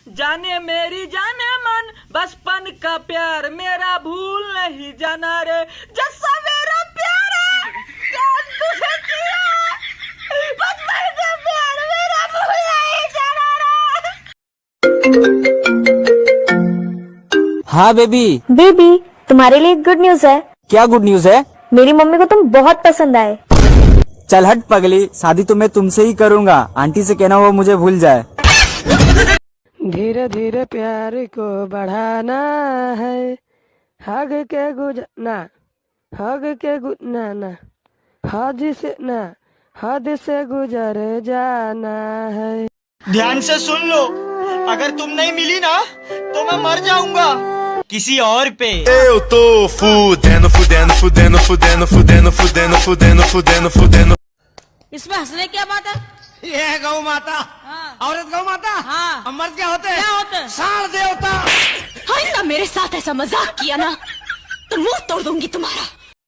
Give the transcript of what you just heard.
जाने मेरी जाने मन बचपन का प्यार मेरा भूल नहीं जाना रे, जैसा मेरा प्यार है प्यार तुझे किया, बचपन का प्यार मेरा भूल नहीं जाना रे। हाँ बेबी। बेबी तुम्हारे लिए गुड न्यूज है। क्या गुड न्यूज है? मेरी मम्मी को तुम बहुत पसंद आए। चल हट पगली, शादी तो मैं तुमसे ही करूँगा, आंटी से कहना वो मुझे भूल जाए। धीरे धीरे प्यार को बढ़ाना है, हग के गुजना हग के गुना हद से गुजर जाना है। ध्यान से सुन लो, अगर तुम नहीं मिली ना तो मैं मर जाऊंगा किसी और पे। Eu tô fudendo, fudendo, fudendo, fudendo, fudendo, fudendo, fudendo, fudendo, fudendo. इसमें हंसने क्या बात है? ये है गौ माता। हाँ। औरत गौ माता। हाँ। मर्द क्या होते हैं? क्या होते हैं? साल देवता। आइंदा मेरे साथ ऐसा मजाक किया ना तो मुंह तोड़ दूंगी तुम्हारा।